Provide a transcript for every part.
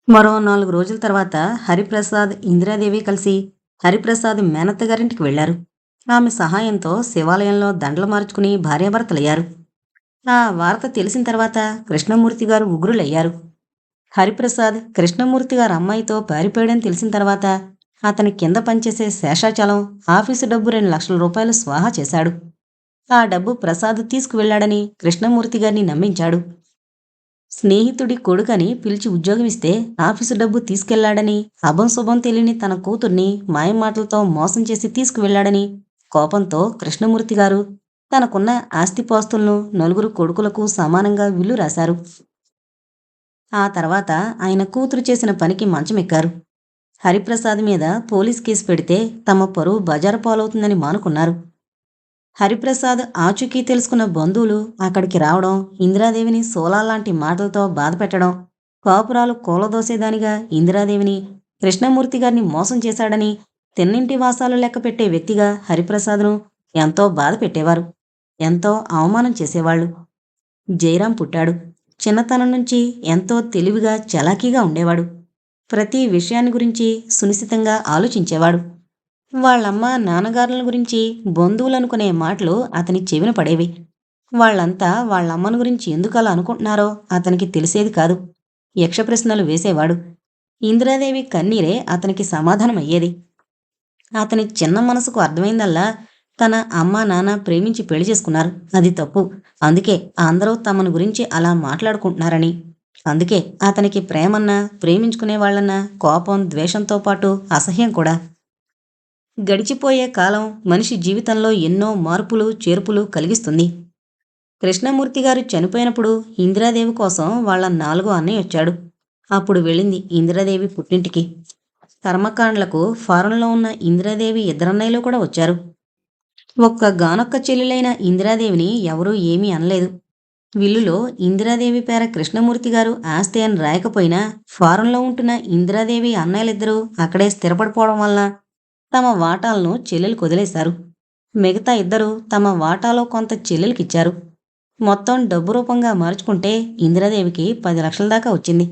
మరో 4 రోజుల తర్వాత హరిప్రసాద్, ఇందిరాదేవి కలిసి హరిప్రసాద్ మేనత్త గారింటికి వెళ్లారు. ఆమె సహాయంతో శివాలయంలో దండలు మార్చుకుని భార్యాభర్తలయ్యారు. ఆ వార్త తెలిసిన తర్వాత కృష్ణమూర్తి గారు ఉగ్రులయ్యారు. హరిప్రసాద్ కృష్ణమూర్తి గారు అమ్మాయితో పారిపోయాడని తెలిసిన తర్వాత అతని కింద పనిచేసే శేషాచలం ఆఫీసు డబ్బు 2 లక్షల రూపాయలు స్వాహా చేశాడు. ఆ డబ్బు ప్రసాద్ తీసుకువెళ్లాడని కృష్ణమూర్తి గారిని నమ్మించాడు. స్నేహితుడి కొడుకని పిలిచి ఉద్యోగమిస్తే ఆఫీసు డబ్బు తీసుకెళ్లాడని, అభం శుభం తెలియని తన కూతుర్ని మాయమాటలతో మోసం చేసి తీసుకువెళ్లాడని కోపంతో కృష్ణమూర్తి గారు తనకున్న ఆస్తిపాస్తులను 4 కొడుకులకు సమానంగా విల్లు రాశారు. ఆ తర్వాత ఆయన కూతురు చేసిన పనికి మంచమెక్కారు. హరిప్రసాద్ మీద పోలీస్ కేసు పెడితే తమ పరువు బజారు పాలవుతుందని మానుకున్నారు. హరిప్రసాద్ ఆచూకీ తెలుసుకున్న బంధువులు అక్కడికి రావడం, ఇందిరాదేవిని సోలాల్లాంటి మాటలతో బాధపెట్టడం, కాపురాలు కూలదోసేదానిగా ఇందిరాదేవిని, కృష్ణమూర్తి గారిని మోసం చేశాడని తిన్నింటి వాసాలు లెక్క పెట్టే వ్యక్తిగా హరిప్రసాద్ను ఎంతో బాధ పెట్టేవారు. ఎంతో అవమానం చేసేవాళ్లు. జయరాం పుట్టాడు. చిన్నతనం నుంచి ఎంతో తెలివిగా చలాకీగా ఉండేవాడు. ప్రతి విషయాన్ని గురించి సునిశితంగా ఆలోచించేవాడు. వాళ్ళమ్మ నాన్నగారుల గురించి బంధువులనుకునే మాటలు అతని చెవిన పడేవి. వాళ్ళంతా వాళ్ళమ్మను గురించి ఎందుకలా అనుకుంటున్నారో అతనికి తెలిసేది కాదు. యక్ష ప్రశ్నలు వేసేవాడు. ఇందిరాదేవి కన్నీరే అతనికి సమాధానమయ్యేది. అతని చిన్న మనసుకు అర్థమైందల్లా తన అమ్మ నాన్న ప్రేమించి పెళ్లి చేసుకున్నారు, అది తప్పు, అందుకే అందరూ తమను గురించి అలా మాట్లాడుకుంటున్నారని. అందుకే అతనికి ప్రేమన్నా ప్రేమించుకునే వాళ్ళన్నా కోపం ద్వేషంతో పాటు అసహ్యం కూడా. గడిచిపోయే కాలం మనిషి జీవితంలో ఎన్నో మార్పులు చేర్పులు కలిగిస్తుంది. కృష్ణమూర్తి గారు చనిపోయినప్పుడు ఇందిరాదేవి కోసం వాళ్ళ 4గో అన్నయ్య వచ్చాడు. అప్పుడు వెళ్ళింది ఇందిరాదేవి పుట్టింటికి. కర్మకాండ్లకు ఫారంలో ఉన్న ఇందిరాదేవి ఇద్దరన్నయ్యలు కూడా వచ్చారు. ఒక్కగానొక్క చెల్లెలైన ఇందిరాదేవిని ఎవరూ ఏమీ అనలేదు. విల్లులో ఇందిరాదేవి పేర కృష్ణమూర్తి గారు ఆస్తి అని రాయకపోయినా ఫారంలో ఉంటున్న ఇందిరాదేవి అన్నయ్యలిద్దరూ అక్కడే స్థిరపడిపోవడం వలన తమ వాటాలను చెల్లెలకు వదిలేశారు. మిగతా ఇద్దరు తమ వాటాలో కొంత చెల్లెలకిచ్చారు. మొత్తం డబ్బు రూపంగా మార్చుకుంటే ఇందిరాదేవికి 10 లక్షల దాకా వచ్చింది.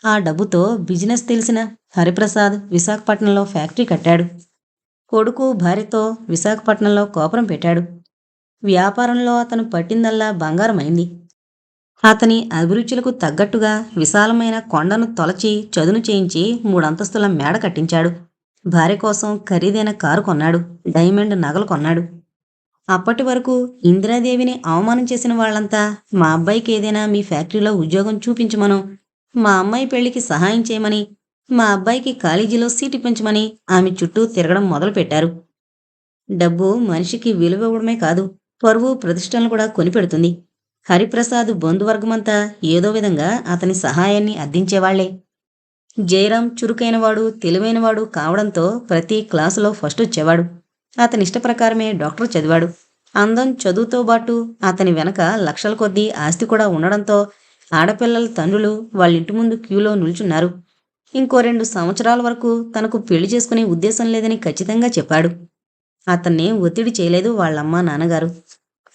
ఆ డబ్బుతో బిజినెస్ తెలిసిన హరిప్రసాద్ విశాఖపట్నంలో ఫ్యాక్టరీ కట్టాడు. కొడుకు భార్యతో విశాఖపట్నంలో కాపురం పెట్టాడు. వ్యాపారంలో అతను పట్టిందల్లా బంగారమైంది. అతని అభిరుచులకు తగ్గట్టుగా విశాలమైన కొండను తొలచి చదును చేయించి 3 అంతస్తుల మేడ కట్టించాడు. భార్య కోసం ఖరీదైన కారు కొన్నాడు. డైమండ్ నగలు కొన్నాడు. అప్పటి వరకు ఇందిరాదేవిని అవమానం చేసిన వాళ్ళంతా మా అబ్బాయికి ఏదైనా మీ ఫ్యాక్టరీలో ఉద్యోగం చూపించమనో, మా అమ్మాయి పెళ్లికి సహాయం చేయమని, మా అబ్బాయికి కాలేజీలో సీటు పెంచమని ఆమె చుట్టూ తిరగడం మొదలుపెట్టారు. డబ్బు మనిషికి విలువ ఇవ్వడమే కాదు, పరువు ప్రతిష్టలను కూడా కొనిపెడుతుంది. హరిప్రసాద్ బంధువర్గమంతా ఏదో విధంగా అతని సహాయాన్ని అర్థించేవాళ్లే. జయరాం చురుకైనవాడు, తెలివైనవాడు కావడంతో ప్రతి క్లాసులో ఫస్ట్ వచ్చేవాడు. అతని ఇష్టప్రకారమే డాక్టర్ చదివాడు. అందం చదువుతో పాటు అతని వెనక లక్షల కొద్దీ ఆస్తి కూడా ఉండడంతో ఆడపిల్లల తండ్రులు వాళ్ళింటి ముందు క్యూలో నిల్చున్నారు. ఇంకో 2 సంవత్సరాల వరకు తనకు పెళ్లి చేసుకునే ఉద్దేశం లేదని ఖచ్చితంగా చెప్పాడు. అతన్నేం ఒత్తిడి చేయలేదు వాళ్ళమ్మ నాన్నగారు.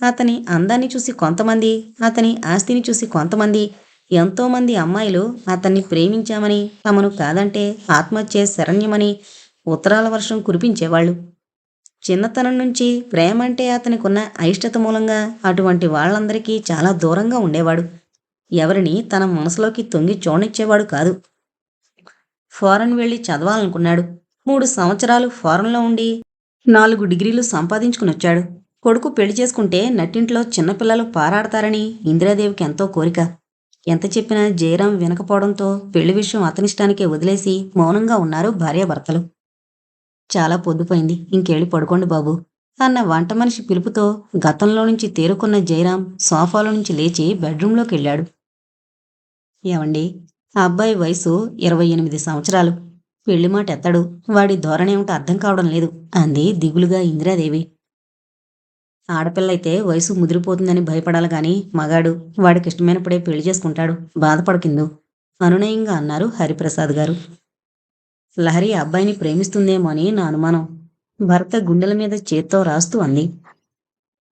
అతని అందాన్ని చూసి కొంతమంది, అతని ఆస్తిని చూసి కొంతమంది, ఎంతోమంది అమ్మాయిలు అతన్ని ప్రేమించామని, తమను కాదంటే ఆత్మహత్యే శరణ్యమని ఉత్తరాల వర్షం కురిపించేవాళ్లు. చిన్నతనం నుంచి ప్రేమంటే అతనికున్న అయిష్టత మూలంగా అటువంటి వాళ్ళందరికీ చాలా దూరంగా ఉండేవాడు. ఎవరిని తన మనసులోకి తొంగి చూడనిచ్చేవాడు కాదు. ఫారెన్ వెళ్ళి చదవాలనుకున్నాడు. 3 సంవత్సరాలు ఫారెన్లో ఉండి 4 డిగ్రీలు సంపాదించుకునొచ్చాడు. కొడుకు పెళ్లి చేసుకుంటే నట్టింట్లో చిన్నపిల్లలు పారాడతారని ఇందిరాదేవికి ఎంతో కోరిక. ఎంత చెప్పినా జయరాం వినకపోవడంతో పెళ్లి విషయం అతనిష్టానికే వదిలేసి మౌనంగా ఉన్నారు భార్యాభర్తలు. చాలా పొద్దుపోయింది, ఇంకెళ్ళి పడుకోండి బాబు అన్న వంట మనిషి పిలుపుతో గతంలో నుంచి తేరుకున్న జయరాం సోఫాలో నుంచి లేచి బెడ్రూంలోకి వెళ్ళాడు. ఏమండి, ఆ అబ్బాయి వయసు 28 సంవత్సరాలు. పెళ్లి మాట ఎత్తాడు, వాడి ధోరణేమిటో అర్థం కావడం లేదు అంది దిగులుగా ఇందిరాదేవి. ఆడపిల్లయితే వయసు ముదిరిపోతుందని భయపడాలి గాని మగాడు వాడికిష్టమైనప్పుడే పెళ్లి చేసుకుంటాడు, బాధపడకిందు అనునయంగా అన్నారు హరిప్రసాద్ గారు. లహరి అబ్బాయిని ప్రేమిస్తుందేమో అని నా అనుమానం, భర్త గుండెల మీద చేత్తో రాస్తూ అంది.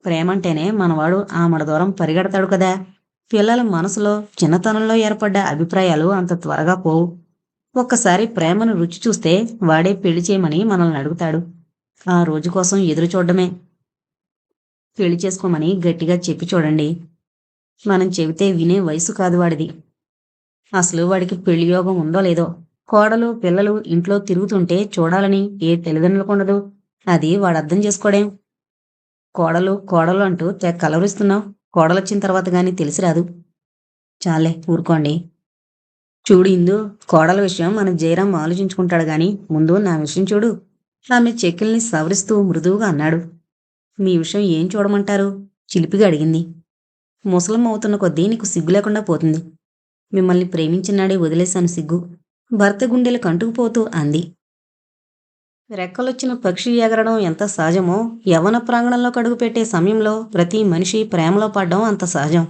ప్రేమంటేనే మనవాడు ఆమడ దూరం పరిగెడతాడు కదా. పిల్లల మనసులో చిన్నతనంలో ఏర్పడ్డ అభిప్రాయాలు అంత త్వరగా పోవు. ఒక్కసారి ప్రేమను రుచి చూస్తే వాడే పెళ్లి చేయమని మనల్ని అడుగుతాడు. ఆ రోజు కోసం ఎదురు చూడడమే. పెళ్లి చేసుకోమని గట్టిగా చెప్పి చూడండి. మనం చెబితే వినే వయసు కాదు వాడిది. అసలు వాడికి పెళ్లి యోగం ఉందో లేదో. కోడలు పిల్లలు ఇంట్లో తిరుగుతుంటే చూడాలని ఏ తల్లిదండ్రులకు ఉండదు. అది వాడు అర్థం చేసుకోడేం. కోడలు కోడలు అంటూ తెగ కలవరిస్తున్నావు. కోడలొచ్చిన తర్వాత గాని తెలిసి రాదు. చాలే ఊరుకోండి. చూడు ఇందు, కోడల విషయం మన జయరాం ఆలోచించుకుంటాడు గాని ముందు నా విషయం చూడు. ఆమె చెక్కిల్ని సవరిస్తూ మృదువుగా అన్నాడు. మీ విషయం ఏం చూడమంటారు? చిలిపిగా అడిగింది. ముసలమ్మ అవుతున్న కొద్దీ నీకు సిగ్గు లేకుండా పోతుంది. మిమ్మల్ని ప్రేమించినాడే వదిలేశాను సిగ్గు. భర్త గుండెలకు అంటుకుపోతూ అంది. రెక్కలొచ్చిన పక్షి ఎగరడం ఎంత సహజమో యవ్వన ప్రాంగణంలో కడుగుపెట్టే సమయంలో ప్రతి మనిషి ప్రేమలో పడ్డం అంత సహజం.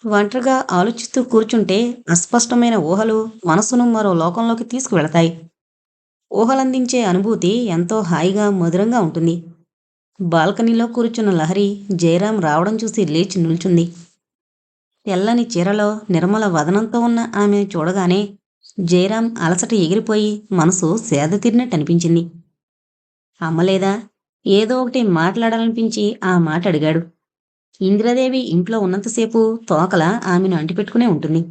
ఒంటరిగా ఆలోచిస్తూ కూర్చుంటే అస్పష్టమైన ఊహలు మనసును మరో లోకంలోకి తీసుకువెళతాయి. ఊహలందించే అనుభూతి ఎంతో హాయిగా మధురంగా ఉంటుంది. బాల్కనీలో కూర్చున్న లహరి జయరాం రావడం చూసి లేచి నిల్చుంది. తెల్లని చీరలో నిర్మల వదనంతో ఉన్న ఆమె చూడగానే జయరాం అలసట ఎగిరిపోయి మనసు సేద తీరినట్టనిపించింది. అమ్మలేదా? ఏదో ఒకటి మాట్లాడాలనిపించి ఆ మాట అడిగాడు. ఇందిరాదేవి ఇంట్లో ఉన్నంతసేపు తోకల ఆమెను అంటిపెట్టుకునే ఉంటుంది.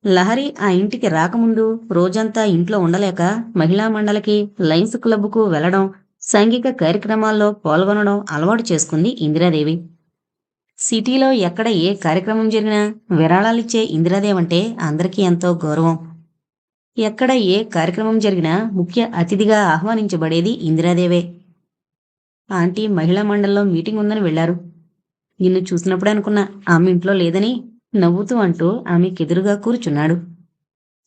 లహరి ఆ ఇంటికి రాకముందు రోజంతా ఇంట్లో ఉండలేక మహిళా మండలికి, లయన్స్ క్లబ్కు వెళ్లడం, సాంఘిక కార్యక్రమాల్లో పాల్గొనడం అలవాటు చేసుకుంది ఇందిరాదేవి. సిటీలో ఎక్కడ ఏ కార్యక్రమం జరిగినా విరాళాలిచ్చే ఇందిరాదేవంటే అందరికీ ఎంతో గౌరవం. ఎక్కడ ఏ కార్యక్రమం జరిగినా ముఖ్య అతిథిగా ఆహ్వానించబడేది ఇందిరాదేవే. ఆంటీ మహిళా మండలిలో మీటింగ్ ఉందని వెళ్లారు. నిన్ను చూసినప్పుడే అనుకున్నా ఆమె ఇంట్లో లేదని, నవ్వుతూ అంటూ ఆమెకెదురుగా కూర్చున్నాడు.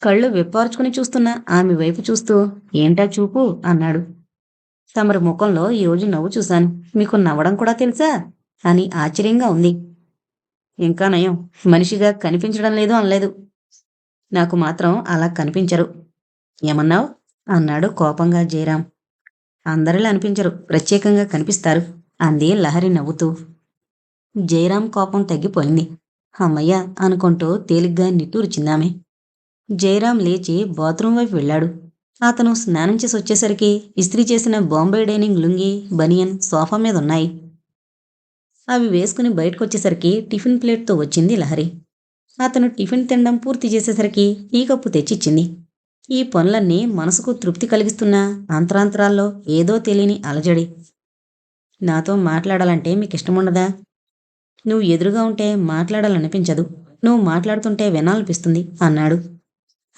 కళ్ళు విప్పార్చుకుని చూస్తున్న ఆమె వైపు చూస్తూ ఏంటా చూపు అన్నాడు. తమరి ముఖంలో ఈరోజు నవ్వు చూశాను. మీకు నవ్వడం కూడా తెలుసా అని ఆశ్చర్యంగా ఉంది. ఇంకా నయం, మనిషిగా కనిపించడం లేదు అనలేదు. నాకు మాత్రం అలా కనిపించరు. ఏమన్నావు అన్నాడు కోపంగా జయరాం. అందరిలా అనిపించరు, ప్రత్యేకంగా కనిపిస్తారు అంది లహరి నవ్వుతూ. జయరాం కోపం తగ్గిపోయింది. అమ్మయ్య అనుకుంటూ తేలిగ్గా నిట్టూర్చిందామె. జయరాం లేచి బాత్రూం వైపు వెళ్ళాడు. అతను స్నానం చేసి వచ్చేసరికి ఇస్త్రీ చేసిన బాంబే డైనింగ్ లుంగీ, బనియన్ సోఫా మీద ఉన్నాయి. అవి వేసుకుని బయటకొచ్చేసరికి టిఫిన్ ప్లేట్తో వచ్చింది లహరి. అతను టిఫిన్ తినడం పూర్తి చేసేసరికి టీ కప్పు తెచ్చిచ్చింది. ఈ పనులన్నీ మనసుకు తృప్తి కలిగిస్తున్న అంతరాంతరాల్లో ఏదో తెలియని అలజడి. నాతో మాట్లాడాలంటే మీకిష్టముండదా? నువ్వు ఎదురుగా ఉంటే మాట్లాడాలనిపించదు. నువ్వు మాట్లాడుతుంటే వినాలనిపిస్తుంది అన్నాడు.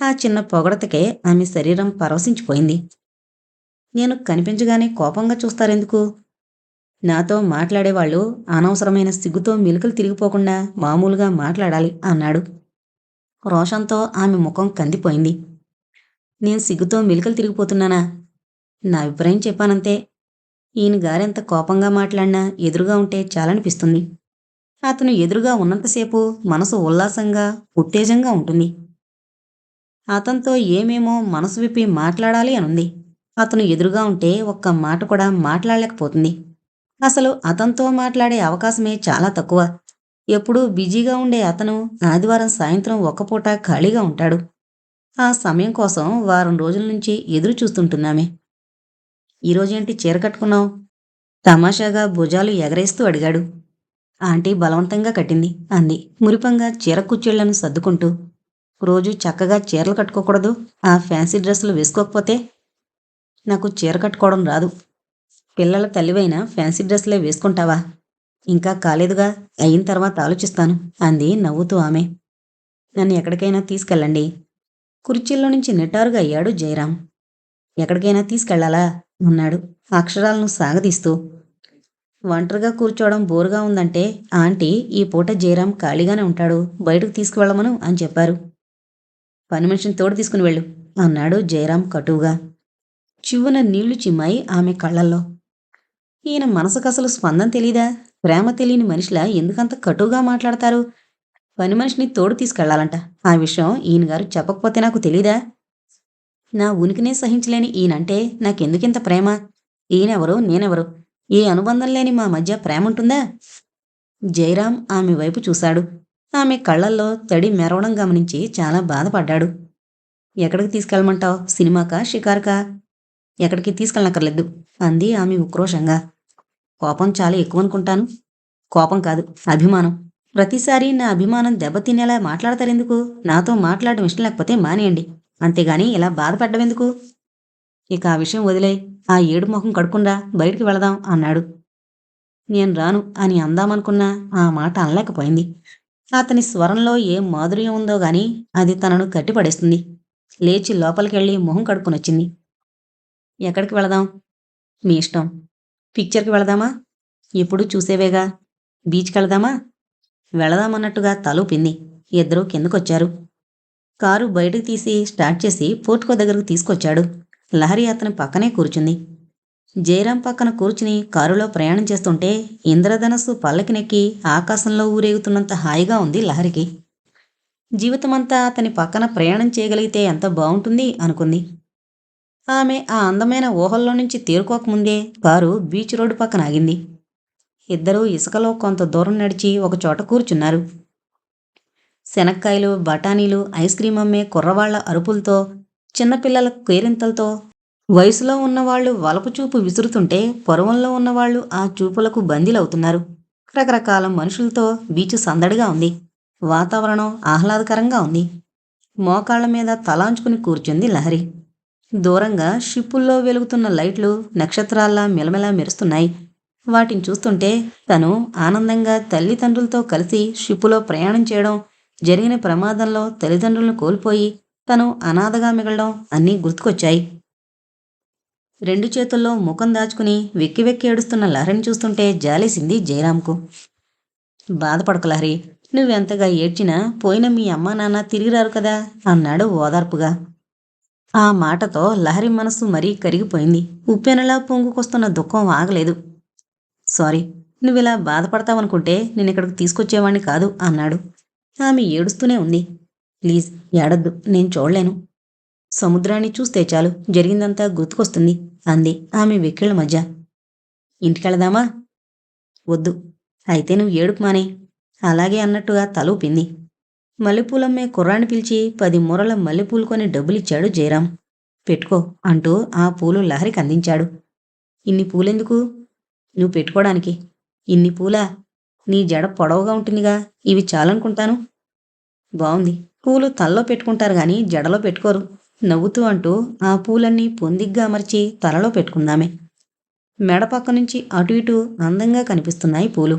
ఆ చిన్న పొగడతకే ఆమె శరీరం పరవశించిపోయింది. నేను కనిపించగానే కోపంగా చూస్తారెందుకు? నాతో మాట్లాడేవాళ్ళు అనవసరమైన సిగ్గుతో మెలికలు తిరిగిపోకుండా మామూలుగా మాట్లాడాలి అన్నాడు. రోషంతో ఆమె ముఖం కందిపోయింది. నేను సిగ్గుతో మెలికలు తిరిగిపోతున్నానా? నా అభిప్రాయం చెప్పానంతే. ఈయన గారెంత కోపంగా మాట్లాడినా ఎదురుగా ఉంటే చాలనిపిస్తుంది. అతను ఎదురుగా ఉన్నంతసేపు మనసు ఉల్లాసంగా, ఉత్తేజంగా ఉంటుంది. అతనితో ఏమేమో మనసు విప్పి మాట్లాడాలి అనుంది. అతను ఎదురుగా ఉంటే ఒక్క మాట కూడా మాట్లాడలేకపోతుంది. అసలు అతనితో మాట్లాడే అవకాశమే చాలా తక్కువ. ఎప్పుడూ బిజీగా ఉండే అతను ఆదివారం సాయంత్రం ఒక్కపూట ఖాళీగా ఉంటాడు. ఆ సమయం కోసం వారం రోజుల నుంచి ఎదురు చూస్తుంటున్నామే. ఈరోజేంటి చీర కట్టుకున్నావు? తమాషాగా భుజాలు ఎగరేస్తూ అడిగాడు. ఆంటీ బలవంతంగా కట్టింది అంది మురిపంగా చీర కుచ్చిళ్లను సర్దుకుంటూ. రోజు చక్కగా చీరలు కట్టుకోకూడదు? ఆ ఫ్యాన్సీ డ్రెస్సులు వేసుకోకపోతే? నాకు చీర కట్టుకోవడం రాదు. పిల్లల తల్లివైనా ఫ్యాన్సీ డ్రెస్సులే వేసుకుంటావా? ఇంకా కాలేదుగా, అయిన తర్వాత ఆలోచిస్తాను అంది నవ్వుతూ ఆమె. నన్ను ఎక్కడికైనా తీసుకెళ్ళండి. కుర్చీల్లో నుంచి నిటారుగా అయ్యాడు జయరాం. ఎక్కడికైనా తీసుకెళ్లాలా అన్నాడు అక్షరాలను సాగదీస్తూ. ఒంటరిగా కూర్చోవడం బోరుగా ఉందంటే ఆంటీ ఈ పూట జయరాం ఖాళీగానే ఉంటాడు, బయటకు తీసుకువెళ్ళమను అని చెప్పారు. పని మనిషిని తోడు తీసుకుని వెళ్ళు అన్నాడు జయరాం కటువుగా. చివ్వున నీళ్లు చిమ్మాయి ఆమె కళ్ళల్లో. ఈయన మనసుకసలు స్పందన తెలీదా? ప్రేమ తెలియని మనిషిలా ఎందుకంత కటువుగా మాట్లాడతారు? పని మనిషిని తోడు తీసుకెళ్లాలంట. ఆ విషయం ఈయనగారు చెప్పకపోతే నాకు తెలీదా? నా ఉనికినే సహించలేని ఈయనంటే నాకెందుకింత ప్రేమ? ఈయనెవరు, నేనెవరు? ఏ అనుబంధం లేని మా మధ్య ప్రేముంటుందా? జయరాం ఆమె వైపు చూశాడు. ఆమె కళ్ళల్లో తడి మెరవడం గమనించి చాలా బాధపడ్డాడు. ఎక్కడికి తీసుకెళ్ళమంటావు? సినిమాకా, షికారుకా? ఎక్కడికి తీసుకెళ్ళనక్కర్లేదు అంది ఆమె ఉక్రోషంగా. కోపం చాలా ఎక్కువనుకుంటాను. కోపం కాదు, అభిమానం. ప్రతిసారి నా అభిమానం దెబ్బతినేలా మాట్లాడతారెందుకు? నాతో మాట్లాడడం ఇష్టం లేకపోతే మానేయండి. అంతేగాని ఇలా బాధపడ్డమెందుకు? ఇక ఆ విషయం వదిలేయ్. ఆ ఏడు మొహం కడుక్కుందా, బయటికి వెళదాం అన్నాడు. నేను రాను అని అందామనుకున్నా ఆ మాట అనలేకపోయింది. అతని స్వరంలో ఏం మాధుర్యం ఉందో గాని అది తనను కట్టిపడేస్తుంది. లేచి లోపలికెళ్ళి మొహం కడుక్కునొచ్చింది. ఎక్కడికి వెళదాం? మీ ఇష్టం. పిక్చర్కి వెళదామా? ఎప్పుడు చూసేవేగా. బీచ్కెళదామా? వెళదామన్నట్టుగా తలూపింది. ఇద్దరూ కిందకొచ్చారు. కారు బయటకు తీసి స్టార్ట్ చేసి పోర్టుకో దగ్గరకు తీసుకొచ్చాడు. లహరి అతని పక్కనే కూర్చుంది. జయరాం పక్కన కూర్చుని కారులో ప్రయాణం చేస్తుంటే ఇంద్రధనస్సు పల్లకినెక్కి ఆకాశంలో ఊరేగుతున్నంత హాయిగా ఉంది లహరికి. జీవితమంతా అతని పక్కన ప్రయాణం చేయగలిగితే ఎంత బావుంటుంది అనుకుంది. ఆమె ఆ అందమైన ఊహల్లో నుంచి తేరుకోకముందే కారు బీచ్ రోడ్డు పక్కన ఆగింది. ఇద్దరూ ఇసుకలో కొంత దూరం నడిచి ఒకచోట కూర్చున్నారు. శనక్కాయలు, బఠానీలు, ఐస్ క్రీం అమ్మే కుర్రవాళ్ల అరుపులతో, చిన్నపిల్లల కేరింతలతో వయసులో ఉన్నవాళ్లు వలపు చూపు విసురుతుంటే పొరవంలో ఉన్నవాళ్లు ఆ చూపులకు బందీలవుతున్నారు. రకరకాల మనుషులతో బీచ్ సందడిగా ఉంది. వాతావరణం ఆహ్లాదకరంగా ఉంది. మోకాళ్ల మీద తలాంచుకుని కూర్చుంది లహరి. దూరంగా షిప్పుల్లో వెలుగుతున్న లైట్లు నక్షత్రాల్లా మిలమిలా మెరుస్తున్నాయి. వాటిని చూస్తుంటే తను ఆనందంగా తల్లిదండ్రులతో కలిసి షిప్పులో ప్రయాణం చేయడం, జరిగిన ప్రమాదంలో తల్లిదండ్రులను కోల్పోయి తను అనాథగా మిగలడం అన్నీ గుర్తుకొచ్చాయి. రెండు చేతుల్లో ముఖం దాచుకుని వెక్కి వెక్కి ఏడుస్తున్న లహరిని చూస్తుంటే జాలేసింది జయరాంకు. బాధపడకు లహరి, నువ్వెంతగా ఏడ్చినా పోయిన మీ అమ్మా నాన్న తిరిగిరారు కదా అన్నాడు ఓదార్పుగా. ఆ మాటతో లహరి మనసు మరీ కరిగిపోయింది. ఉప్పెనలా పొంగుకొస్తున్న దుఃఖం ఆగలేదు. సారీ, నువ్విలా బాధపడతావనుకుంటే నేనిక్కడికి తీసుకొచ్చేవాణ్ణి కాదు అన్నాడు. ఆమె ఏడుస్తూనే ఉంది. ప్లీజ్ ఏడొద్దు, నేను చూడలేను. సముద్రాన్ని చూస్తే చాలు జరిగిందంతా గుర్తుకొస్తుంది అంది ఆమె వెక్కిళ్ల మధ్య. ఇంటికెళదామా? వద్దు. అయితే నువ్వు ఏడుపు మానే. అలాగే అన్నట్టుగా తల ఊపింది. మల్లెపూలమ్మే కుర్రాన్ని పిలిచి 10 మూరల మల్లెపూలు కొని డబ్బులిచ్చాడు జయరాం. పెట్టుకో అంటూ ఆ పూలు లహరికి అందించాడు. ఇన్ని పూలెందుకు? నువ్వు పెట్టుకోవడానికి. ఇన్ని పూలా? నీ జడ పొడవుగా ఉంటుందిగా, ఇవి చాలనుకుంటాను. బావుంది. పూలు తల్లో పెట్టుకుంటారు గాని జడలో పెట్టుకోరు నవ్వుతూ అంటూ ఆ పూలన్నీ పొందిగ్గా అమర్చి తలలో పెట్టుకుందామే. మెడ పక్క నుంచి అటు ఇటు అందంగా కనిపిస్తున్నాయి పూలు.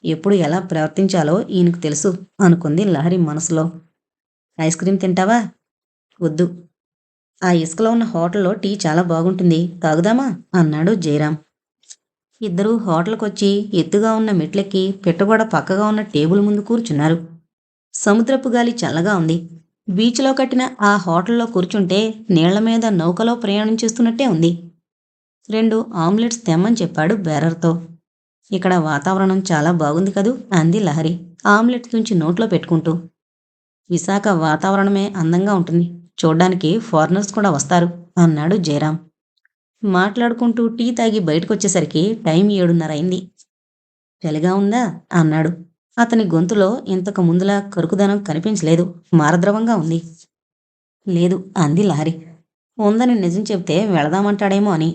ఎప్పుడు ఎలా ప్రవర్తించాలో ఈయనకు తెలుసు అనుకుంది లహరి మనసులో. ఐస్ క్రీం తింటావా? వద్దు. ఆ ఇసుకలో ఉన్న హోటల్లో టీ చాలా బాగుంటుంది, తాగుదామా అన్నాడు జయరాం. ఇద్దరూ హోటల్కొచ్చి ఎత్తుగా ఉన్న మెట్లెక్కి పిట్టగోడ పక్కగా ఉన్న టేబుల్ ముందు కూర్చున్నారు. సముద్రపు గాలి చల్లగా ఉంది. బీచ్లో కట్టిన ఆ హోటల్లో కూర్చుంటే నీళ్ల మీద నౌకలో ప్రయాణం చేస్తున్నట్టే ఉంది. 2 ఆమ్లెట్స్ తెమ్మని చెప్పాడు బేరర్తో. ఇక్కడ వాతావరణం చాలా బాగుంది కదూ అంది లహరి ఆమ్లెట్ తుంచి నోట్లో పెట్టుకుంటూ. విశాఖ వాతావరణమే అందంగా ఉంటుంది. చూడ్డానికి ఫారినర్స్ కూడా వస్తారు అన్నాడు జయరాం. మాట్లాడుకుంటూ టీ తాగి బయటకొచ్చేసరికి టైం 7:30 అయింది. చలిగా ఉందా అన్నాడు. అతని గొంతులో ఇంతకు ముందులా కరుకుదనం కనిపించలేదు. మారద్రవంగా ఉంది. లేదు అంది లహరి. ఉందని నిజం చెప్తే వెళదామంటాడేమో అని.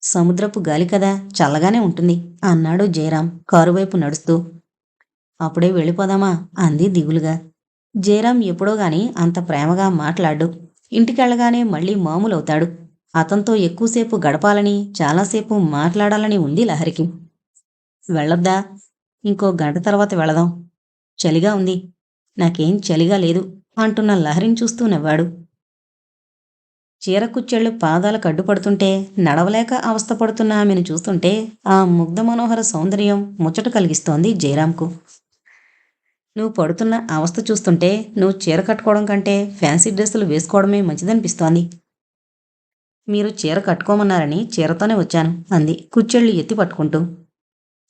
సముద్రపు గాలి కదా, చల్లగానే ఉంటుంది అన్నాడు జయరాం కారువైపు నడుస్తూ. అప్పుడే వెళ్ళిపోదామా అంది దిగులుగా. జయరాం ఎప్పుడో గాని అంత ప్రేమగా మాట్లాడు. ఇంటికెళ్ళగానే మళ్ళీ మామూలవుతాడు. అతనితో ఎక్కువసేపు గడపాలని, చాలాసేపు మాట్లాడాలని ఉంది లహరికి. వెళ్ళొద్దా? ఇంకో గంట తర్వాత వెళదాం. చలిగా ఉంది. నాకేం చలిగా లేదు అంటున్న లహరిని చూస్తూ నవ్వాడు. చీరకుచ్చెళ్ళు పాదాలకు అడ్డుపడుతుంటే నడవలేక అవస్థపడుతున్న ఆమెను చూస్తుంటే ఆ ముగ్ధ మనోహర సౌందర్యం ముచ్చట కలిగిస్తోంది జయరాంకు. నువ్వు పడుతున్న అవస్థ చూస్తుంటే నువ్వు చీర కట్టుకోవడం కంటే ఫ్యాన్సీ డ్రెస్సులు వేసుకోవడమే మంచిదనిపిస్తోంది. మీరు చీర కట్టుకోమన్నారని చీరతోనే వచ్చాను అంది కుచ్చెళ్ళు ఎత్తి పట్టుకుంటూ.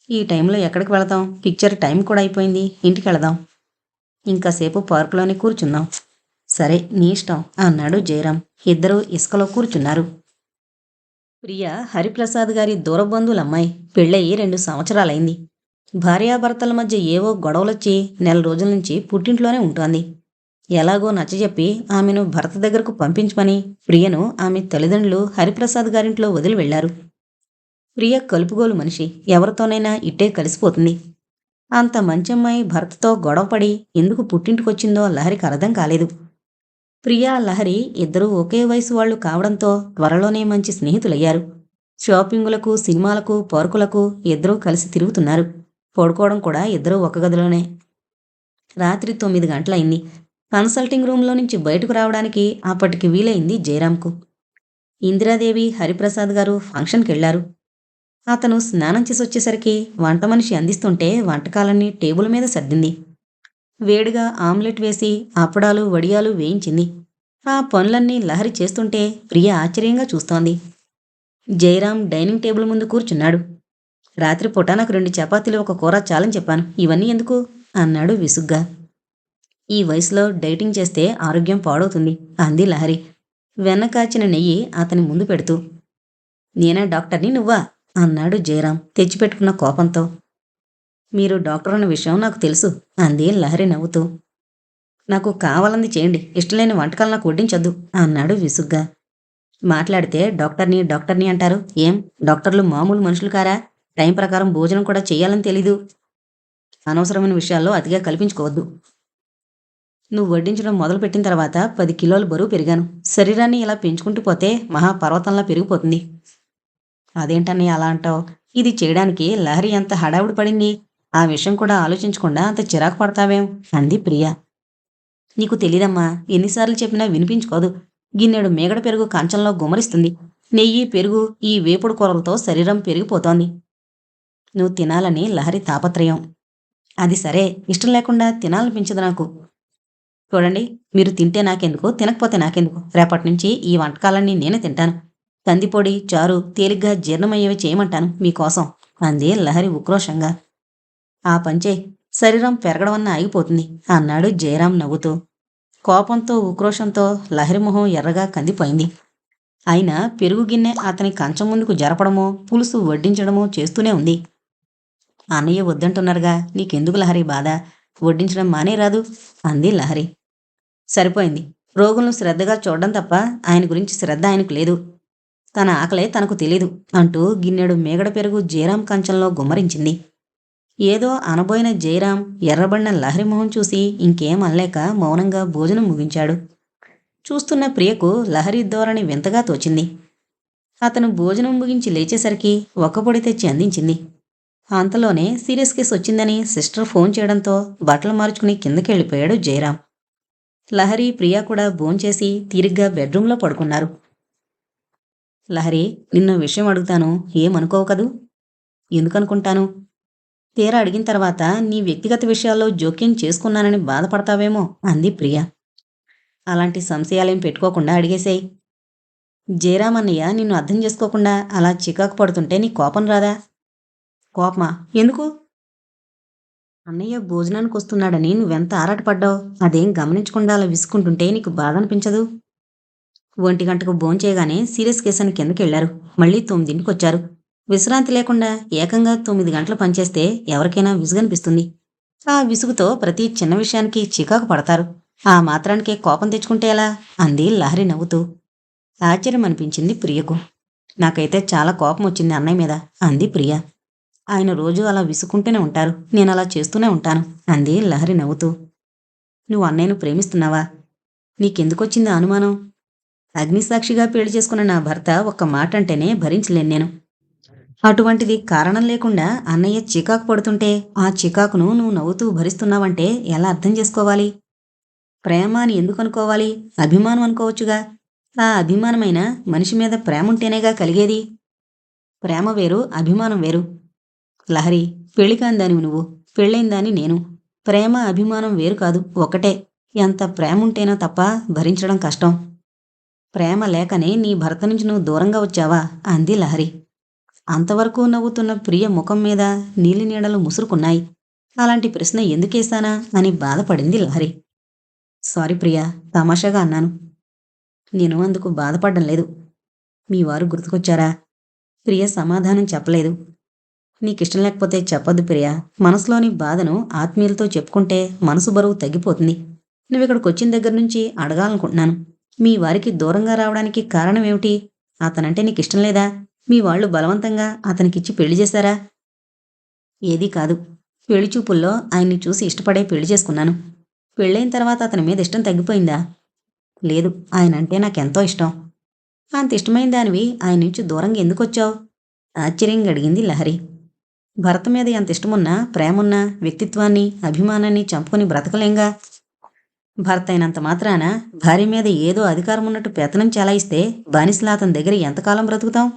ఈ టైంలో ఎక్కడికి వెళతాం? పిక్చర్ టైం కూడా అయిపోయింది. ఇంటికెళదాం. ఇంకాసేపు పార్కులోనే కూర్చుందాం. సరే, నీ ఇష్టం అన్నాడు జయరాం. ఇద్దరూ ఇసుకలో కూర్చున్నారు. ప్రియ హరిప్రసాద్ గారి దూరబంధువులమ్మాయి. పెళ్ళయి 2 సంవత్సరాలైంది. భార్యాభర్తల మధ్య ఏవో గొడవలొచ్చి నెల రోజుల నుంచి పుట్టింట్లోనే ఉంటోంది. ఎలాగో నచ్చజెప్పి ఆమెను భర్త దగ్గరకు పంపించమని ప్రియను ఆమె తల్లిదండ్రులు హరిప్రసాద్ గారింట్లో వదిలి వెళ్లారు. ప్రియ కలుపుగోలు మనిషి, ఎవరితోనైనా ఇట్టే కలిసిపోతుంది. అంత మంచమ్మాయి భర్తతో గొడవపడి ఎందుకు పుట్టింటికొచ్చిందో లహరికి అర్థం కాలేదు. ప్రియా, లహరి ఇద్దరూ ఒకే వయసు వాళ్ళు కావడంతో త్వరలోనే మంచి స్నేహితులయ్యారు. షాపింగులకు, సినిమాలకు, పార్కులకు ఇద్దరూ కలిసి తిరుగుతున్నారు. పడుకోవడం కూడా ఇద్దరూ ఒక గదిలోనే. రాత్రి 9 గంటలయింది. కన్సల్టింగ్ రూంలో నుంచి బయటకు రావడానికి అప్పటికి వీలైంది జయరాంకు. ఇందిరాదేవి, హరిప్రసాద్ గారు ఫంక్షన్కెళ్లారు. అతను స్నానం చేసొచ్చేసరికి వంట మనిషి అందిస్తుంటే వంటకాలన్నీ టేబుల్ మీద సర్దింది. వేడిగా ఆమ్లెట్ వేసి అప్పడాలు, వడియాలు వేయించింది. ఆ పనులన్నీ లహరి చేస్తుంటే ప్రియ ఆశ్చర్యంగా చూస్తోంది. జయరాం డైనింగ్ టేబుల్ ముందు కూర్చున్నాడు. రాత్రిపూట నాకు 2 చపాతీలు, 1 కూర చాలని చెప్పాను, ఇవన్నీ ఎందుకు అన్నాడు విసుగ్గా. ఈ వయసులో డైటింగ్ చేస్తే ఆరోగ్యం పాడవుతుంది అంది లహరి వెన్న కాచిన నెయ్యి అతని ముందు పెడుతూ. నేనే డాక్టర్ని, నువ్వా అన్నాడు జయరాం తెచ్చిపెట్టుకున్న కోపంతో. మీరు డాక్టర్ అన్న విషయం నాకు తెలుసు అంది లహరి నవ్వుతూ. నాకు కావాలంది చేయండి, ఇష్టలేని వంటకాలు నాకు వడ్డించొద్దు అన్నాడు విసుగ్గా. మాట్లాడితే డాక్టర్ని డాక్టర్ని అంటారు. ఏం డాక్టర్లు మామూలు మనుషులు కారా? టైం ప్రకారం భోజనం కూడా చెయ్యాలని తెలీదు. అనవసరమైన విషయాల్లో అతిగా కల్పించుకోవద్దు. నువ్వు వడ్డించడం మొదలుపెట్టిన తర్వాత 10 కిలోలు బరువు పెరిగాను. శరీరాన్ని ఇలా పెంచుకుంటూ పోతే మహాపర్వతంలా పెరిగిపోతుంది. అదేంటన్నయ్య అలా అంటావు? ఇది చేయడానికి లహరి ఎంత హడావుడి పడింది. ఆ విషయం కూడా ఆలోచించకుండా అంత చిరాకు పడతావేం అంది ప్రియ. నీకు తెలీదమ్మా, ఎన్నిసార్లు చెప్పినా వినిపించుకోదు. గిన్నెడు మేగడ పెరుగు కంచంలో గుమరిస్తుంది. నెయ్యి, పెరుగు, ఈ వేపుడు కూరలతో శరీరం పెరిగిపోతోంది. నువ్వు తినాలని లహరి తాపత్రయం. అది సరే, ఇష్టం లేకుండా తినాలనిపించదు నాకు. చూడండి, మీరు తింటే నాకెందుకు, తినకపోతే నాకెందుకు. రేపటి నుంచి ఈ వంటకాలన్నీ నేనే తింటాను. కందిపొడి, చారు తేలిగ్గా జీర్ణమయ్యేవి చేయమంటాను మీకోసం అంది లహరి ఉక్రోషంగా. ఆ పంచే, శరీరం పెరగడమన్నా ఆగిపోతుంది అన్నాడు జయరాం నవ్వుతూ. కోపంతో, ఉక్రోషంతో లహరి మొహం ఎర్రగా కందిపోయింది. అయినా పెరుగు గిన్నె అతని కంచం ముందుకు జరపడమో, పులుసు వడ్డించడమో చేస్తూనే ఉంది. అన్నయ్య వద్దంటున్నారుగా, నీకెందుకు లహరి బాధ? వడ్డించడం మానేరాదు అంది లహరి. సరిపోయింది. రోగులను శ్రద్ధగా చూడడం తప్ప ఆయన గురించి శ్రద్ధ ఆయనకు లేదు. తన ఆకలే తనకు తెలీదు అంటూ గిన్నెడు మేగడ పెరుగు జయరాం కంచంలో గుమ్మరించింది. ఏదో అనబోయిన జయరాం ఎర్రబడిన లహరి మొహం చూసి ఇంకేం అనలేక మౌనంగా భోజనం ముగించాడు. చూస్తున్న ప్రియకు లహరి ధోరణి వింతగా తోచింది. అతను భోజనం ముగించి లేచేసరికి ఒక్కపొడి తెచ్చి అందించింది. అంతలోనే సీరియస్ కేసు వచ్చిందని సిస్టర్ ఫోన్ చేయడంతో బట్టలు మార్చుకుని కిందకెళ్ళిపోయాడు జయరాం. లహరి, ప్రియా కూడా భోంచేసి తీరిగ్గా బెడ్రూంలో పడుకున్నారు. లహరి, నిన్న విషయం అడుగుతాను, ఏమనుకోవు కదూ? ఎందుకనుకుంటాను? తీరా అడిగిన తర్వాత నీ వ్యక్తిగత విషయాల్లో జోక్యం చేసుకున్నానని బాధపడతావేమో అంది ప్రియ. అలాంటి సంశయాలేం పెట్టుకోకుండా అడిగేశాయి. జయరాం అన్నయ్య నిన్ను అర్థం చేసుకోకుండా అలా చికాకు పడుతుంటే నీ కోపం రాదా? కోపమా? ఎందుకు? అన్నయ్య భోజనానికి వస్తున్నాడని నువ్వెంత ఆరాటపడ్డావు. అదేం గమనించకుండా అలా విసుకుంటుంటే నీకు బాధ అనిపించదు? 1 గంటకు భోంచేయగానే సీరియస్ కేసు అని కిందకెళ్లారు. మళ్ళీ 9ంటికి వచ్చారు. విశ్రాంతి లేకుండా ఏకంగా 9 గంటలు పనిచేస్తే ఎవరికైనా విసుగనిపిస్తుంది. ఆ విసుగుతో ప్రతి చిన్న విషయానికి చికాకు పడతారు. ఆ మాత్రానికే కోపం తెచ్చుకుంటే ఎలా అంది లహరి నవ్వుతూ. ఆశ్చర్యం అనిపించింది ప్రియకు. నాకైతే చాలా కోపం వచ్చింది అన్నయ్య మీద అంది ప్రియ. ఆయన రోజూ అలా విసుక్కుంటూనే ఉంటారు, నేనలా చేస్తూనే ఉంటాను అంది లహరి నవ్వుతూ. నువ్వు అన్నయ్యను ప్రేమిస్తున్నావా? నీకెందుకొచ్చింది అనుమానం? అగ్నిసాక్షిగా పెళ్లి చేసుకున్న నా భర్త ఒక్క మాట అంటేనే భరించలేను నేను. అటువంటిది కారణం లేకుండా అన్నయ్య చికాకు పడుతుంటే ఆ చికాకును నువ్వు నవ్వుతూ భరిస్తున్నావంటే ఎలా అర్థం చేసుకోవాలి? ప్రేమ అని ఎందుకు అనుకోవాలి? అభిమానం అనుకోవచ్చుగా. ఆ అభిమానమైన మనిషి మీద ప్రేమ ఉంటేనేగా కలిగేది. ప్రేమ వేరు, అభిమానం వేరు. లహరి, పెళ్లి కాందానివి నువ్వు, పెళ్ళైందాని నేను. ప్రేమ, అభిమానం వేరు కాదు, ఒకటే. ఎంత ప్రేమ ఉంటేనో తప్ప భరించడం కష్టం. ప్రేమ లేకనే నీ భర్త నుంచి నువ్వు దూరంగా వచ్చావా అంది లహరి. అంతవరకు నవ్వుతున్న ప్రియ ముఖం మీద నీలి నీడలు ముసురుకున్నాయి. అలాంటి ప్రశ్న ఎందుకేశానా అని బాధపడింది లహరి. సారీ ప్రియా, తమాషాగా అన్నాను. నేను అందుకు బాధపడ్డం లేదు. మీ వారు గుర్తుకొచ్చారా? ప్రియ సమాధానం చెప్పలేదు. నీకిష్టం లేకపోతే చెప్పొద్దు ప్రియా. మనసులోని బాధను ఆత్మీయులతో చెప్పుకుంటే మనసు బరువు తగ్గిపోతుంది. నువ్విక్కడికొచ్చిన దగ్గర నుంచి అడగాలనుకుంటున్నాను. మీ వారికి దూరంగా రావడానికి కారణమేమిటి? అతనంటే నీకిష్టం లేదా? మీ వాళ్ళు బలవంతంగా అతనికిచ్చి పెళ్లి చేశారా? ఏదీ కాదు. పెళ్లి చూపుల్లో ఆయన్ని చూసి ఇష్టపడే పెళ్లి చేసుకున్నాను. పెళ్ళైన తర్వాత అతని మీద ఇష్టం తగ్గిపోయిందా? లేదు. ఆయనంటే నాకెంతో ఇష్టం. అంత ఇష్టమైన దానివి ఆయన నుంచి దూరంగా ఎందుకొచ్చావు? ఆశ్చర్యంగా అడిగింది లహరి. భర్త మీద ఎంత ఇష్టమున్నా, ప్రేమున్నా, వ్యక్తిత్వాన్ని, అభిమానాన్ని చంపుకుని బ్రతకలేంగా. భర్త అయినంత మాత్రాన భార్య మీద ఏదో అధికారమున్నట్టు పెత్తనం చెలాయిస్తే బానిసలా అతని దగ్గర ఎంతకాలం బ్రతుకుతాం?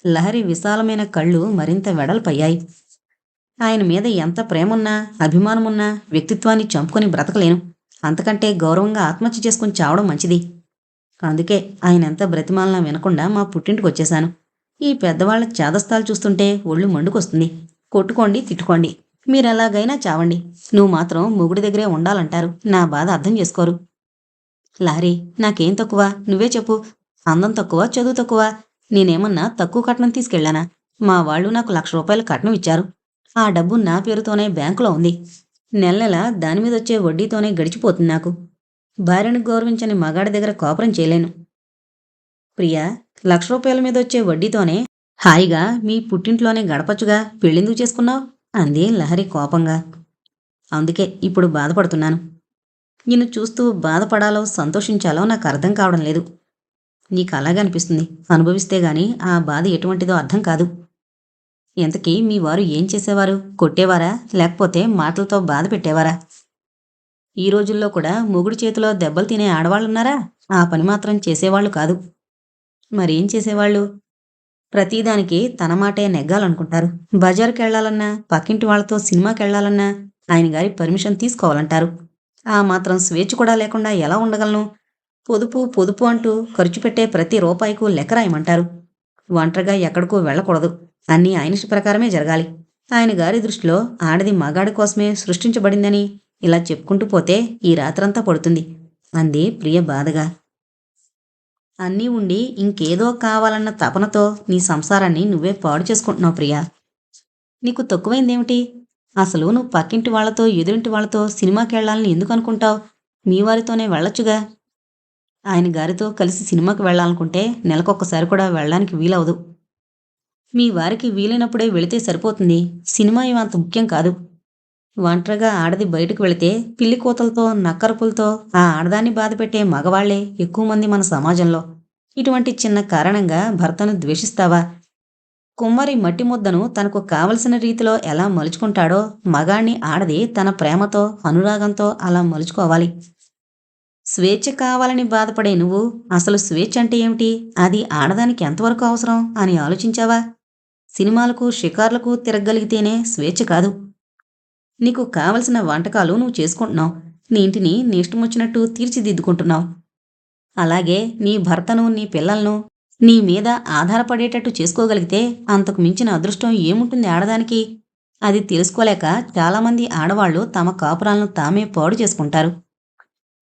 లహరి విశాలమైన కళ్ళు మరింత వెడల్పయ్యాయి. ఆయన మీద ఎంత ప్రేమున్నా, అభిమానమున్నా, వ్యక్తిత్వాన్ని చంపుకొని బ్రతకలేను. అంతకంటే గౌరవంగా ఆత్మహత్య చేసుకుని చావడం మంచిది. అందుకే ఆయనెంత బ్రతిమాలనా వినకుండా మా పుట్టింటికొచ్చేశాను. ఈ పెద్దవాళ్ల చేదస్తాలు చూస్తుంటే ఒళ్ళు మండుకొస్తుంది. కొట్టుకోండి, తిట్టుకోండి. మీరెలాగైనా చావండి. నువ్వు మాత్రం మొగుడి దగ్గరే ఉండాలంటారు. నా బాధ అర్థం చేసుకోరు. లహరి, నాకేం తక్కువ? నువ్వే చెప్పు. అందం తక్కువ, చదువు తక్కువ? నేనేమన్నా తక్కువ కట్నం తీసుకెళ్ళానా? మా వాళ్ళు నాకు ₹1,00,000 కట్నం ఇచ్చారు. ఆ డబ్బు నా పేరుతోనే బ్యాంకులో ఉంది. నెల నెల దానిమీదొచ్చే వడ్డీతోనే గడిచిపోతుంది నాకు. భార్యను గౌరవించని మగాడి దగ్గర కాపురం చేయలేను. ప్రియా, ₹1,00,000 మీదొచ్చే వడ్డీతోనే హాయిగా మీ పుట్టింట్లోనే గడపచ్చుగా, పెళ్ళెందుకు చేసుకున్నావు? అంది లహరి కోపంగా. అందుకే ఇప్పుడు బాధపడుతున్నాను. నిన్ను చూస్తూ బాధపడాలో సంతోషించాలో నాకు అర్థం కావడం లేదు. నీకు అలాగే అనిపిస్తుంది. అనుభవిస్తే గాని ఆ బాధ ఎటువంటిదో అర్థం కాదు. ఇంతకీ మీ వారు ఏం చేసేవారు? కొట్టేవారా? లేకపోతే మాటలతో బాధ పెట్టేవారా? ఈ రోజుల్లో కూడా మొగుడి చేతిలో దెబ్బలు తినే ఆడవాళ్ళున్నారా? ఆ పని మాత్రం చేసేవాళ్ళు కాదు. మరేం చేసేవాళ్ళు? ప్రతిదానికి తన మాటే నెగ్గాలనుకుంటారు. బజారుకెళ్ళాలన్నా, పక్కింటి వాళ్ళతో సినిమాకెళ్ళాలన్నా ఆయన గారి పర్మిషన్ తీసుకోవాలంటారు. ఆ మాత్రం స్వేచ్ఛ కూడా లేకుండా ఎలా ఉండగలను? పొదుపు పొదుపు అంటూ ఖర్చు పెట్టే ప్రతి రూపాయికు లెక్క రాయమంటారు. ఒంటరిగా ఎక్కడికో వెళ్ళకూడదు. అన్నీ ఆయన ఇష్ట ప్రకారమే జరగాలి. ఆయన గారి దృష్టిలో ఆడది మగాడి కోసమే సృష్టించబడిందని ఇలా చెప్పుకుంటూ పోతే ఈ రాత్రంతా పడుతుంది అంది ప్రియ బాధగా. అన్నీ ఉండి ఇంకేదో కావాలన్న తపనతో నీ సంసారాన్ని నువ్వే పాడు చేసుకుంటున్నావు ప్రియా. నీకు తక్కువైందేమిటి? అసలు నువ్వు పక్కింటి వాళ్లతో, ఎదురింటి వాళ్లతో సినిమాకెళ్ళాలని ఎందుకు అనుకుంటావు? మీ వారితోనే వెళ్ళొచ్చుగా. ఆయన గారితో కలిసి సినిమాకి వెళ్ళాలనుకుంటే నెలకొక్కసారి కూడా వెళ్ళడానికి వీలవదు. మీ వారికి వీలైనప్పుడే వెళితే సరిపోతుంది. సినిమా ఇవంత ముఖ్యం కాదు. ఒంటరిగా ఆడది బయటకు వెళితే పిల్లి కూతలతో, నక్కరపులతో ఆ ఆడదాన్ని బాధపెట్టే మగవాళ్లే ఎక్కువ మంది మన సమాజంలో. ఇటువంటి చిన్న కారణంగా భర్తను ద్వేషిస్తావా? కుమ్మరి మట్టి ముద్దను తనకు కావలసిన రీతిలో ఎలా మలుచుకుంటాడో మగాణ్ణి ఆడది తన ప్రేమతో, అనురాగంతో అలా మలుచుకోవాలి. స్వేచ్ఛ కావాలని బాధపడే నువ్వు అసలు స్వేచ్ఛ అంటే ఏమిటి? అది ఆడదానికి ఎంతవరకు అవసరం అని ఆలోచించావా? సినిమాలకు, షికార్లకు తిరగలిగితేనే స్వేచ్ఛ కాదు. నీకు కావలసిన వంటకాలు నువ్వు చేసుకుంటున్నావు. నీ ఇంటిని నీ ఇష్టమొచ్చినట్టు తీర్చిదిద్దుకుంటున్నావు. అలాగే నీ భర్తను, నీ పిల్లలను నీ మీద ఆధారపడేటట్టు చేసుకోగలిగితే అంతకు మించిన అదృష్టం ఏముంటుంది ఆడదానికి? అది తెలుసుకోలేక చాలామంది ఆడవాళ్లు తమ కాపురాలను తామే పాడు చేసుకుంటారు.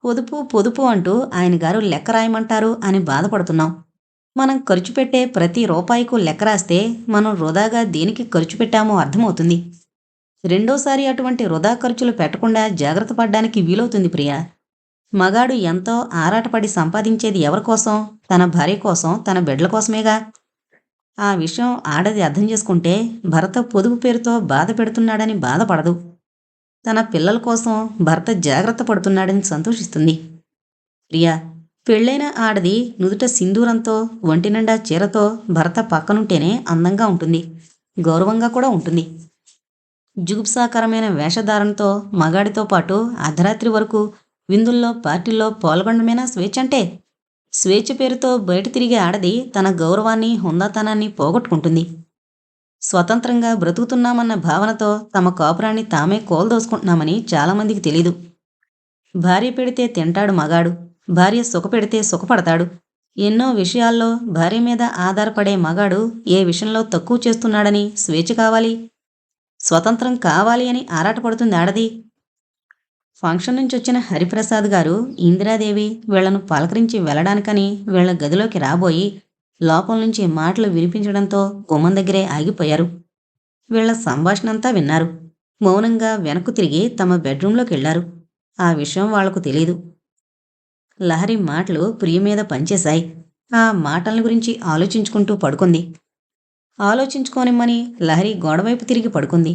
పొదుపు పొదుపు అంటూ ఆయన గారు లెక్క రాయమంటారు అని బాధపడుతున్నాం. మనం ఖర్చు పెట్టే ప్రతి రూపాయికు లెక్క రాస్తే మనం వృధాగా దేనికి ఖర్చు పెట్టామో అర్థమవుతుంది. రెండోసారి అటువంటి వృధా ఖర్చులు పెట్టకుండా జాగ్రత్త పడ్డానికి వీలవుతుంది ప్రియా. మగాడు ఎంతో ఆరాటపడి సంపాదించేది ఎవరికోసం? తన భార్య కోసం, తన బిడ్డల కోసమేగా. ఆ విషయం ఆడది అర్థం చేసుకుంటే భర్త పొదుపు పేరుతో బాధ పెడుతున్నాడని బాధపడదు. తన పిల్లల కోసం భర్త జాగ్రత్త పడుతున్నాడని సంతోషిస్తుంది. ప్రియా, పెళ్ళైన ఆడది నుదుట సింధూరంతో, ఒంటినిండా చీరతో భర్త పక్కనుంటేనే అందంగా ఉంటుంది, గౌరవంగా కూడా ఉంటుంది. జుగుప్సాకరమైన వేషధారణతో మగాడితో పాటు అర్ధరాత్రి వరకు విందుల్లో, పార్టీల్లో పాల్గొనడమేనా స్వేచ్ఛ అంటే? స్వేచ్ఛ పేరుతో బయట తిరిగే ఆడది తన గౌరవాన్ని, హుందాతనాన్ని పోగొట్టుకుంటుంది. స్వతంత్రంగా బ్రతుకుతున్నామన్న భావనతో తమ కాపురాన్ని తామే కోల్దోసుకుంటున్నామని చాలామందికి తెలీదు. భార్య పెడితే తింటాడు మగాడు, భార్య సుఖపెడితే సుఖపడతాడు. ఎన్నో విషయాల్లో భార్య మీద ఆధారపడే మగాడు ఏ విషయంలో తక్కువ చేస్తున్నాడని స్వేచ్ఛ కావాలి, స్వతంత్రం కావాలి అని ఆరాటపడుతుంది ఆడది. ఫంక్షన్ నుంచి వచ్చిన హరిప్రసాద్ గారు ఇందిరాదేవి వీళ్లను పలకరించి వెళ్ళడానికని వీళ్ల గదిలోకి రాబోయి లోపల నుంచి మాటలు వినిపించడంతో గుమ్మం దగ్గరే ఆగిపోయారు. వీళ్ల సంభాషణంతా విన్నారు. మౌనంగా వెనక్కు తిరిగి తమ బెడ్రూంలోకి వెళ్లారు. ఆ విషయం వాళ్లకు తెలీదు. లహరి మాటలు ప్రియ మీద పనిచేశాయి. ఆ మాటల గురించి ఆలోచించుకుంటూ పడుకుంది. ఆలోచించుకోనిమ్మని లహరి గోడవైపు తిరిగి పడుకుంది.